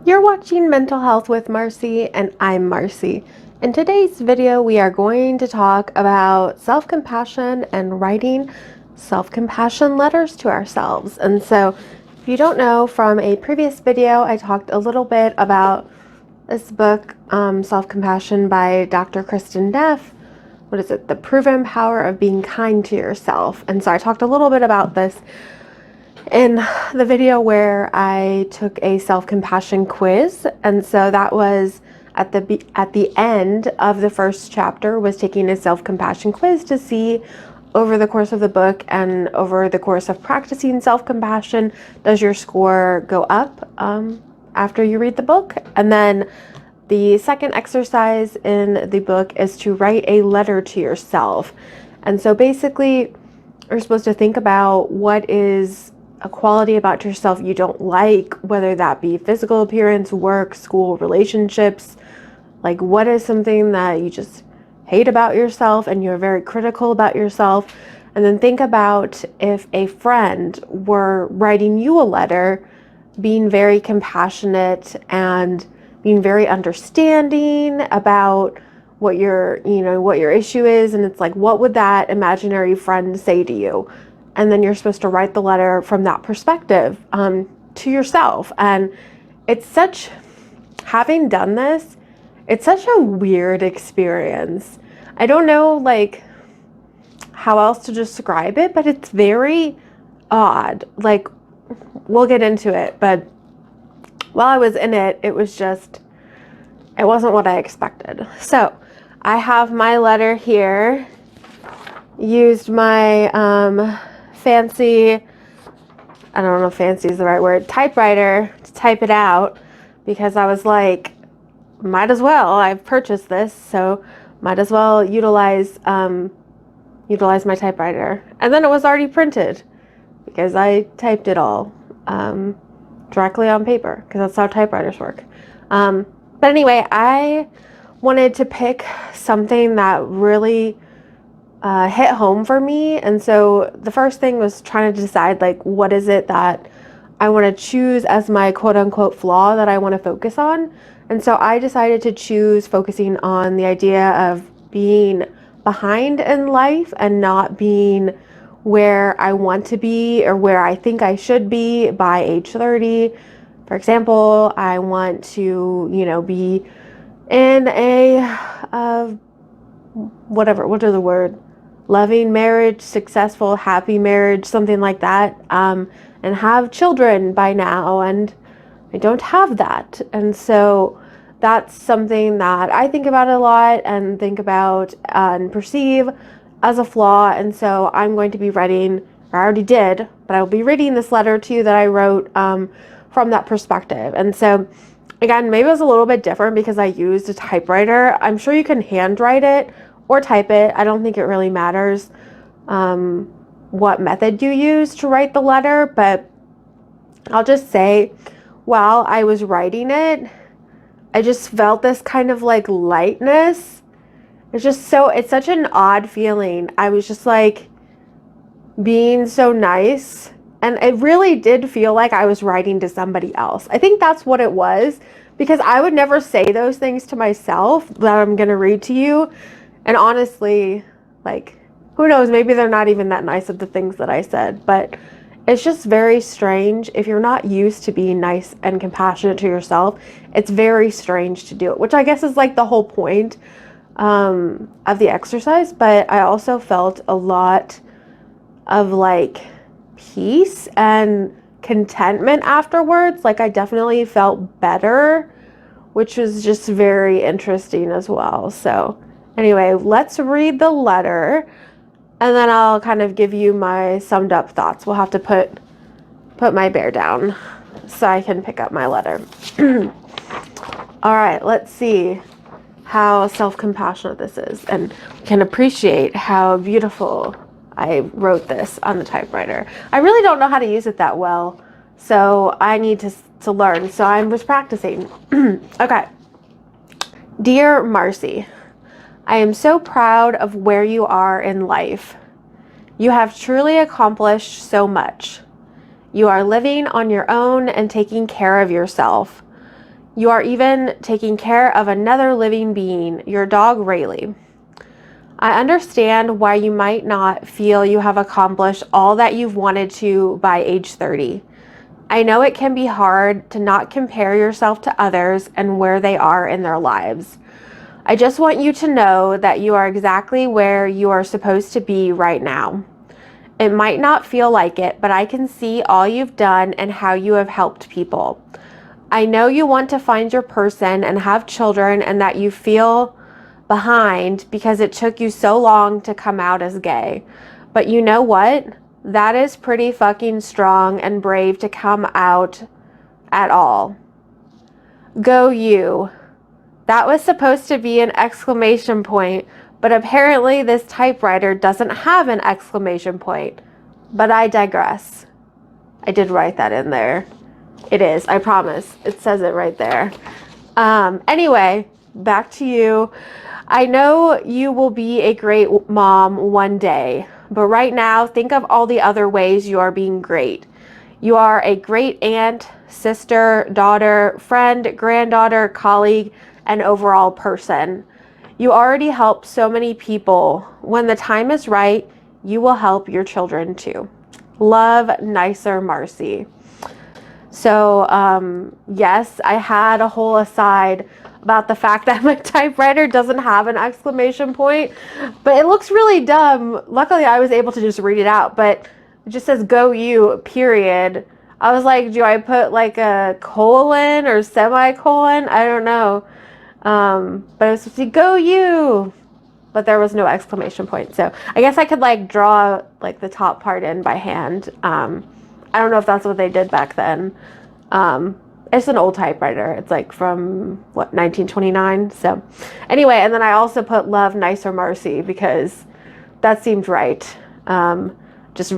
You're watching Mental Health with Marcie, and I'm Marcie. In today's video, we are going to talk about self-compassion and writing self-compassion letters to ourselves. And so, if you don't know, from a previous video, I talked a little bit about this book, Self-Compassion by Dr. Kristen Neff. What is it? The Proven Power of Being Kind to Yourself. And so I talked a little bit about this in the video where I took a self-compassion quiz. And so that was at the end of the first chapter, was taking a self-compassion quiz to see over the course of the book and over the course of practicing self-compassion, does your score go up after you read the book? And then the second exercise in the book is to write a letter to yourself. And so basically, you're supposed to think about what is a quality about yourself you don't like, whether that be physical appearance, work, school, relationships. Like, what is something that you just hate about yourself and you're very critical about yourself? And then think about if a friend were writing you a letter, being very compassionate and being very understanding about what your issue is. And it's like, what would that imaginary friend say to you? And then you're supposed to write the letter from that perspective to yourself. And having done this, it's such a weird experience. I don't know how else to describe it, but it's very odd. Like, we'll get into it, but while I was in it, it wasn't what I expected. So I have my letter here, used my fancy, I don't know if fancy is the right word, typewriter to type it out, because I was like, might as well, I've purchased this, so might as well utilize my typewriter. And then it was already printed because I typed it all directly on paper, because that's how typewriters work. But anyway, I wanted to pick something that really hit home for me. And so the first thing was trying to decide, what is it that I want to choose as my quote unquote flaw that I want to focus on. And so I decided to choose focusing on the idea of being behind in life and not being where I want to be or where I think I should be by age 30. For example, I want to, be in a loving marriage, successful, happy marriage, something like that, and have children by now, and I don't have that. And so that's something that I think about a lot and think about and perceive as a flaw. And so I'm going to be writing, or I already did, but I will be reading this letter to you that I wrote from that perspective. And so again, maybe it was a little bit different because I used a typewriter. I'm sure you can handwrite it or type it. I don't think it really matters what method you use to write the letter, but I'll just say, while I was writing it, I just felt this kind of lightness. It's such an odd feeling. I was just being so nice, and it really did feel like I was writing to somebody else. I think that's what it was, because I would never say those things to myself that I'm going to read to you. And honestly, who knows, maybe they're not even that nice of the things that I said, but it's just very strange. If you're not used to being nice and compassionate to yourself, it's very strange to do it, which I guess is the whole point of the exercise. But I also felt a lot of peace and contentment afterwards. I definitely felt better, which was just very interesting as well. So anyway, let's read the letter, and then I'll kind of give you my summed up thoughts. We'll have to put my bear down so I can pick up my letter. All right, let's see how self-compassionate this is, and can appreciate how beautiful I wrote this on the typewriter. I really don't know how to use it that well, so I need to learn. So I was practicing. Okay. Dear Marcie, I am so proud of where you are in life. You have truly accomplished so much. You are living on your own and taking care of yourself. You are even taking care of another living being, your dog Rayleigh. I understand why you might not feel you have accomplished all that you've wanted to by age 30. I know it can be hard to not compare yourself to others and where they are in their lives. I just want you to know that you are exactly where you are supposed to be right now. It might not feel like it, but I can see all you've done and how you have helped people. I know you want to find your person and have children, and that you feel behind because it took you so long to come out as gay. But you know what? That is pretty fucking strong and brave to come out at all. Go you. That was supposed to be an exclamation point, but apparently this typewriter doesn't have an exclamation point. But I digress. I did write that in there. It is, I promise. It says it right there. Anyway, back to you. I know you will be a great mom one day, but right now, think of all the other ways you are being great. You are a great aunt, sister, daughter, friend, granddaughter, colleague, and overall person. You already help so many people. When the time is right, you will help your children too. Love, nicer Marcie. So, yes, I had a whole aside about the fact that my typewriter doesn't have an exclamation point, but it looks really dumb. Luckily, I was able to just read it out, but it just says go you, period. I was like, do I put like a colon or semicolon? I don't know. But it was supposed to go you, but there was no exclamation point. So I guess I could like draw like the top part in by hand. I don't know if that's what they did back then. It's an old typewriter. It's like from, 1929? So anyway, and then I also put love, nicer Marcie, because that seemed right. Just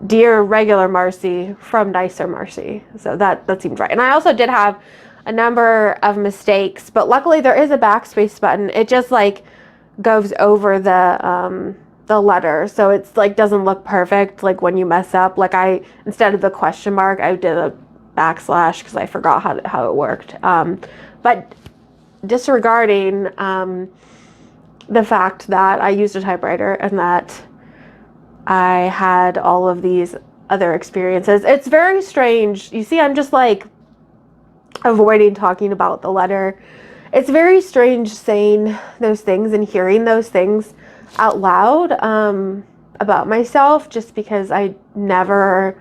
dear regular Marcie from nicer Marcie. So that seemed right. And I also did have a number of mistakes, but luckily there is a backspace button. It just like goes over the letter, so it's like doesn't look perfect like when you mess up. Like instead of the question mark, I did a backslash because I forgot how it worked. But disregarding the fact that I used a typewriter and that I had all of these other experiences, it's very strange. You see, I'm just like avoiding talking about the letter. It's very strange saying those things and hearing those things out loud about myself, just because I never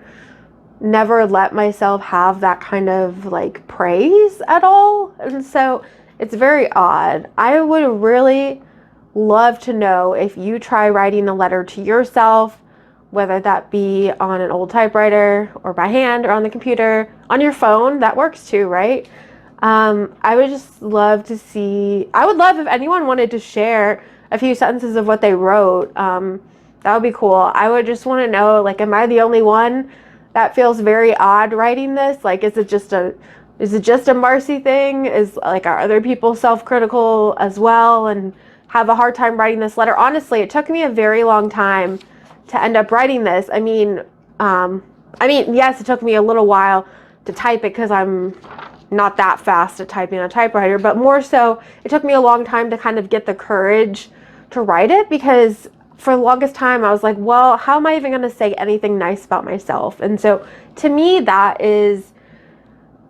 let myself have that kind of like praise at all. And so it's very odd. I would really love to know if you try writing a letter to yourself, whether that be on an old typewriter or by hand or on the computer, on your phone. That works too, right? I would just love to see, I would love if anyone wanted to share a few sentences of what they wrote. That would be cool. I would just want to know, like, am I the only one that feels very odd writing this? Like, is it just a Marcie thing? Are other people self-critical as well and have a hard time writing this letter? Honestly, it took me a very long time to end up writing this. I mean, yes, it took me a little while to type it because I'm not that fast at typing on a typewriter, but more so, it took me a long time to kind of get the courage to write it, because for the longest time I was like, well, how am I even going to say anything nice about myself? And so to me, that is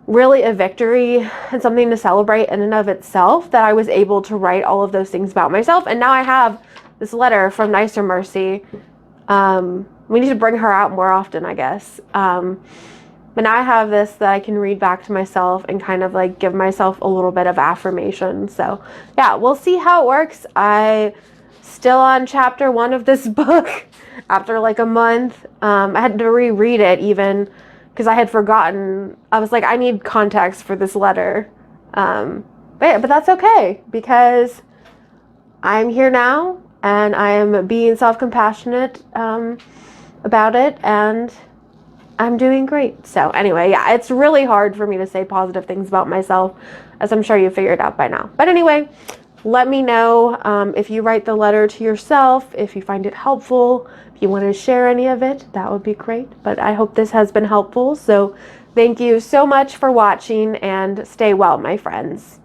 really a victory and something to celebrate in and of itself, that I was able to write all of those things about myself. And now I have this letter from nicer Marcie. We need to bring her out more often, I guess. But now I have this that I can read back to myself and kind of like give myself a little bit of affirmation. So yeah, we'll see how it works. I still on chapter 1 of this book after like a month. I had to reread it even because I had forgotten. I was like, I need context for this letter. But that's okay, because I'm here now and I am being self-compassionate about it, and I'm doing great. So anyway, yeah, it's really hard for me to say positive things about myself, as I'm sure you figured out by now. But anyway, let me know if you write the letter to yourself, if you find it helpful, if you want to share any of it, that would be great. But I hope this has been helpful. So Thank you so much for watching, and stay well, my friends.